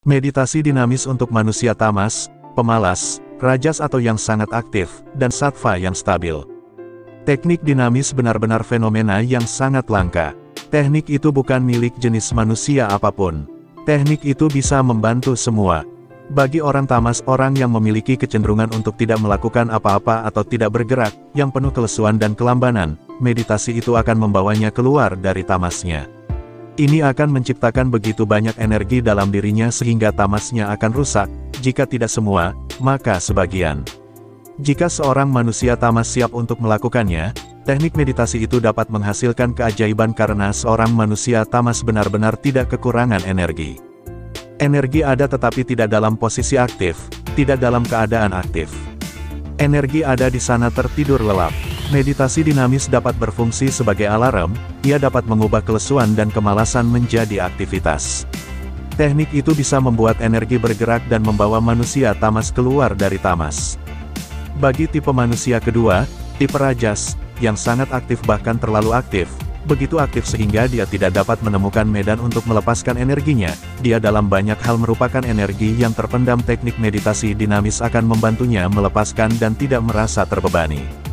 Meditasi dinamis untuk manusia tamas, pemalas, rajas atau yang sangat aktif, dan sattva yang stabil. Teknik dinamis benar-benar fenomena yang sangat langka. Teknik itu bukan milik jenis manusia apapun. Teknik itu bisa membantu semua. Bagi orang tamas, orang yang memiliki kecenderungan untuk tidak melakukan apa-apa atau tidak bergerak, yang penuh kelesuan dan kelambanan, meditasi itu akan membawanya keluar dari tamasnya. Ini akan menciptakan begitu banyak energi dalam dirinya sehingga tamasnya akan rusak, jika tidak semua, maka sebagian. Jika seorang manusia tamas siap untuk melakukannya, teknik meditasi itu dapat menghasilkan keajaiban karena seorang manusia tamas benar-benar tidak kekurangan energi. Energi ada tetapi tidak dalam posisi aktif, tidak dalam keadaan aktif. Energi ada di sana tertidur lelap. Meditasi dinamis dapat berfungsi sebagai alarm, ia dapat mengubah kelesuan dan kemalasan menjadi aktivitas. Teknik itu bisa membuat energi bergerak dan membawa manusia tamas keluar dari tamas. Bagi tipe manusia kedua, tipe rajas, yang sangat aktif bahkan terlalu aktif, begitu aktif sehingga dia tidak dapat menemukan medan untuk melepaskan energinya, dia dalam banyak hal merupakan energi yang terpendam. Teknik meditasi dinamis akan membantunya melepaskan dan tidak merasa terbebani.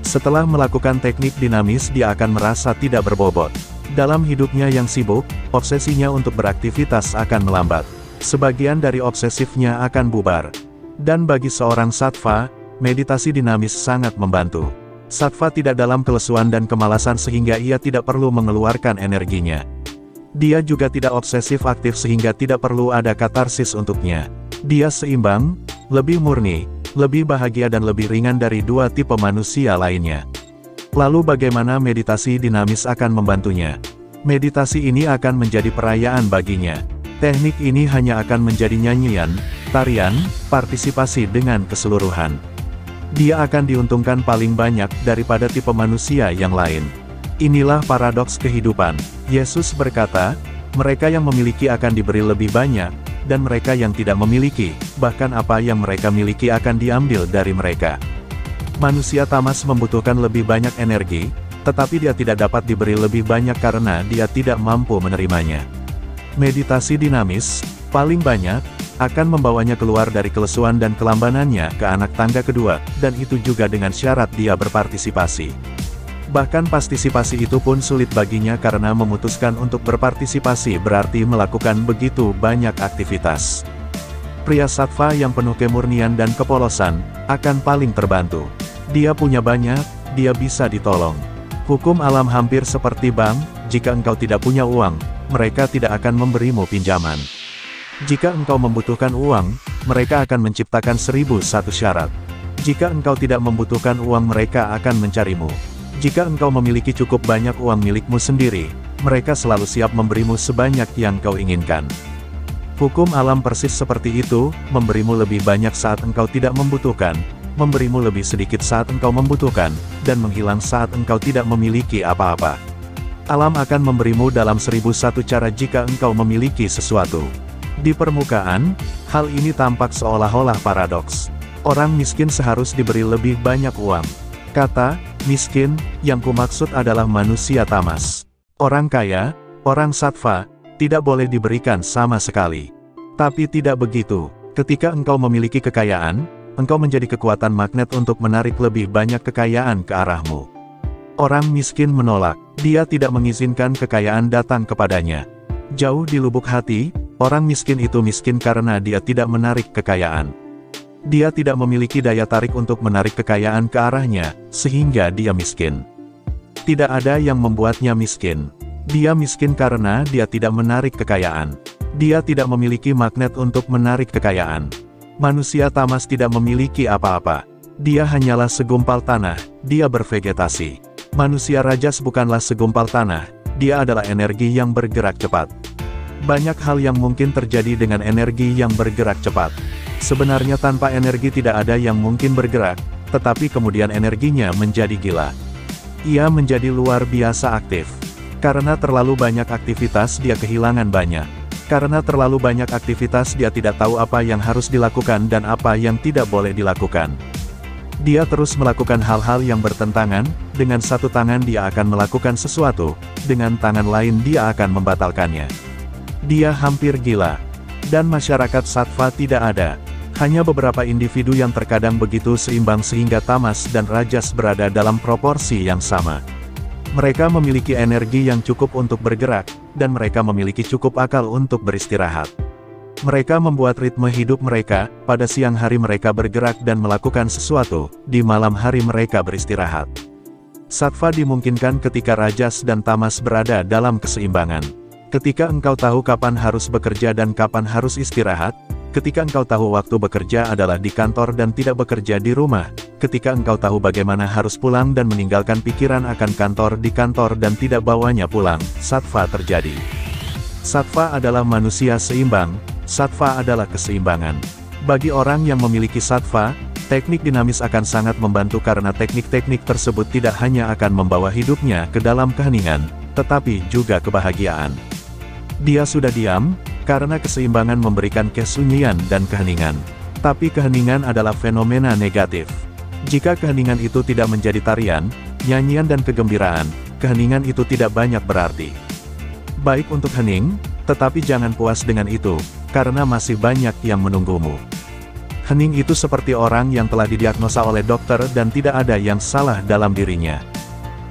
Setelah melakukan teknik dinamis dia akan merasa tidak berbobot. Dalam hidupnya yang sibuk, obsesinya untuk beraktivitas akan melambat. Sebagian dari obsesifnya akan bubar. Dan bagi seorang sattva, meditasi dinamis sangat membantu. Sattva tidak dalam kelesuan dan kemalasan sehingga ia tidak perlu mengeluarkan energinya. Dia juga tidak obsesif aktif sehingga tidak perlu ada katarsis untuknya. Dia seimbang, lebih murni, lebih bahagia dan lebih ringan dari dua tipe manusia lainnya. Lalu bagaimana meditasi dinamis akan membantunya? Meditasi ini akan menjadi perayaan baginya. Teknik ini hanya akan menjadi nyanyian, tarian, partisipasi dengan keseluruhan. Dia akan diuntungkan paling banyak daripada tipe manusia yang lain. Inilah paradoks kehidupan. Yesus berkata, mereka yang memiliki akan diberi lebih banyak, dan mereka yang tidak memiliki, bahkan apa yang mereka miliki akan diambil dari mereka. Manusia tamas membutuhkan lebih banyak energi, tetapi dia tidak dapat diberi lebih banyak karena dia tidak mampu menerimanya. Meditasi dinamis, paling banyak, akan membawanya keluar dari kelesuan dan kelambanannya ke anak tangga kedua, dan itu juga dengan syarat dia berpartisipasi. Bahkan partisipasi itu pun sulit baginya karena memutuskan untuk berpartisipasi berarti melakukan begitu banyak aktivitas. Pria sattva yang penuh kemurnian dan kepolosan, akan paling terbantu. Dia punya banyak, dia bisa ditolong. Hukum alam hampir seperti bank, jika engkau tidak punya uang, mereka tidak akan memberimu pinjaman. Jika engkau membutuhkan uang, mereka akan menciptakan 1001 syarat. Jika engkau tidak membutuhkan uang mereka akan mencarimu. Jika engkau memiliki cukup banyak uang milikmu sendiri, mereka selalu siap memberimu sebanyak yang kau inginkan. Hukum alam persis seperti itu, memberimu lebih banyak saat engkau tidak membutuhkan, memberimu lebih sedikit saat engkau membutuhkan, dan menghilang saat engkau tidak memiliki apa-apa. Alam akan memberimu dalam 1001 cara jika engkau memiliki sesuatu. Di permukaan, hal ini tampak seolah-olah paradoks. Orang miskin seharus diberi lebih banyak uang. Kata miskin yang kumaksud adalah manusia tamas. Orang kaya, orang sattva, tidak boleh diberikan sama sekali. Tapi tidak begitu. Ketika engkau memiliki kekayaan, engkau menjadi kekuatan magnet untuk menarik lebih banyak kekayaan ke arahmu. Orang miskin menolak. Dia tidak mengizinkan kekayaan datang kepadanya. Jauh di lubuk hati, orang miskin itu miskin karena dia tidak menarik kekayaan. Dia tidak memiliki daya tarik untuk menarik kekayaan ke arahnya, sehingga dia miskin. Tidak ada yang membuatnya miskin. Dia miskin karena dia tidak menarik kekayaan. Dia tidak memiliki magnet untuk menarik kekayaan. Manusia tamas tidak memiliki apa-apa. Dia hanyalah segumpal tanah, dia bervegetasi. Manusia rajas bukanlah segumpal tanah, dia adalah energi yang bergerak cepat. Banyak hal yang mungkin terjadi dengan energi yang bergerak cepat. Sebenarnya tanpa energi tidak ada yang mungkin bergerak, tetapi kemudian energinya menjadi gila. Ia menjadi luar biasa aktif. Karena terlalu banyak aktivitas dia kehilangan banyak. Karena terlalu banyak aktivitas dia tidak tahu apa yang harus dilakukan dan apa yang tidak boleh dilakukan. Dia terus melakukan hal-hal yang bertentangan, dengan satu tangan dia akan melakukan sesuatu, dengan tangan lain dia akan membatalkannya. Dia hampir gila. Dan masyarakat sattva tidak ada. Hanya beberapa individu yang terkadang begitu seimbang sehingga tamas dan rajas berada dalam proporsi yang sama. Mereka memiliki energi yang cukup untuk bergerak, dan mereka memiliki cukup akal untuk beristirahat. Mereka membuat ritme hidup mereka, pada siang hari mereka bergerak dan melakukan sesuatu, di malam hari mereka beristirahat. Sattva dimungkinkan ketika rajas dan tamas berada dalam keseimbangan. Ketika engkau tahu kapan harus bekerja dan kapan harus istirahat, ketika engkau tahu waktu bekerja adalah di kantor dan tidak bekerja di rumah, ketika engkau tahu bagaimana harus pulang dan meninggalkan pikiran akan kantor di kantor dan tidak bawanya pulang, sattva terjadi. Sattva adalah manusia seimbang, sattva adalah keseimbangan. Bagi orang yang memiliki sattva, teknik dinamis akan sangat membantu karena teknik-teknik tersebut tidak hanya akan membawa hidupnya ke dalam keheningan, tetapi juga kebahagiaan. Dia sudah diam, karena keseimbangan memberikan kesunyian dan keheningan. Tapi keheningan adalah fenomena negatif. Jika keheningan itu tidak menjadi tarian, nyanyian dan kegembiraan, keheningan itu tidak banyak berarti. Baik untuk hening, tetapi jangan puas dengan itu, karena masih banyak yang menunggumu. Hening itu seperti orang yang telah didiagnosa oleh dokter dan tidak ada yang salah dalam dirinya.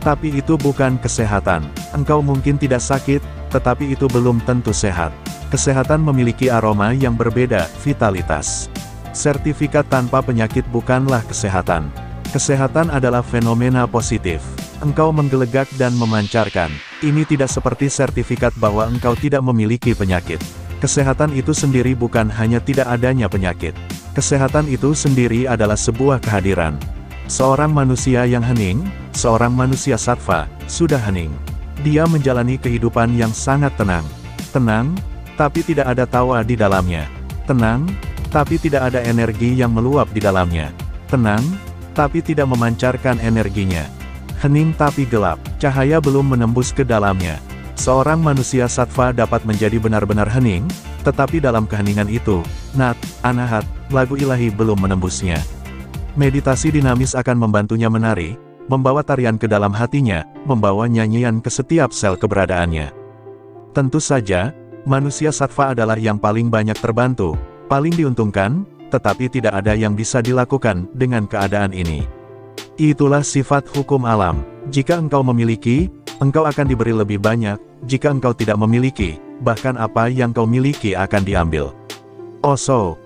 Tapi itu bukan kesehatan. Engkau mungkin tidak sakit, tetapi itu belum tentu sehat. Kesehatan memiliki aroma yang berbeda, vitalitas. Sertifikat tanpa penyakit bukanlah kesehatan. Kesehatan adalah fenomena positif. Engkau menggelegak dan memancarkan. Ini tidak seperti sertifikat bahwa engkau tidak memiliki penyakit. Kesehatan itu sendiri bukan hanya tidak adanya penyakit. Kesehatan itu sendiri adalah sebuah kehadiran. Seorang manusia yang hening, seorang manusia sattva, sudah hening. Dia menjalani kehidupan yang sangat tenang. Tenang, tapi tidak ada tawa di dalamnya. Tenang, tapi tidak ada energi yang meluap di dalamnya. Tenang, tapi tidak memancarkan energinya. Hening tapi gelap, cahaya belum menembus ke dalamnya. Seorang manusia sattva dapat menjadi benar-benar hening, tetapi dalam keheningan itu, nat, anahat, lagu ilahi belum menembusnya. Meditasi dinamis akan membantunya menari, membawa tarian ke dalam hatinya, membawa nyanyian ke setiap sel keberadaannya. Tentu saja, manusia sattva adalah yang paling banyak terbantu, paling diuntungkan, tetapi tidak ada yang bisa dilakukan dengan keadaan ini. Itulah sifat hukum alam. Jika engkau memiliki, engkau akan diberi lebih banyak. Jika engkau tidak memiliki, bahkan apa yang kau miliki akan diambil. Osho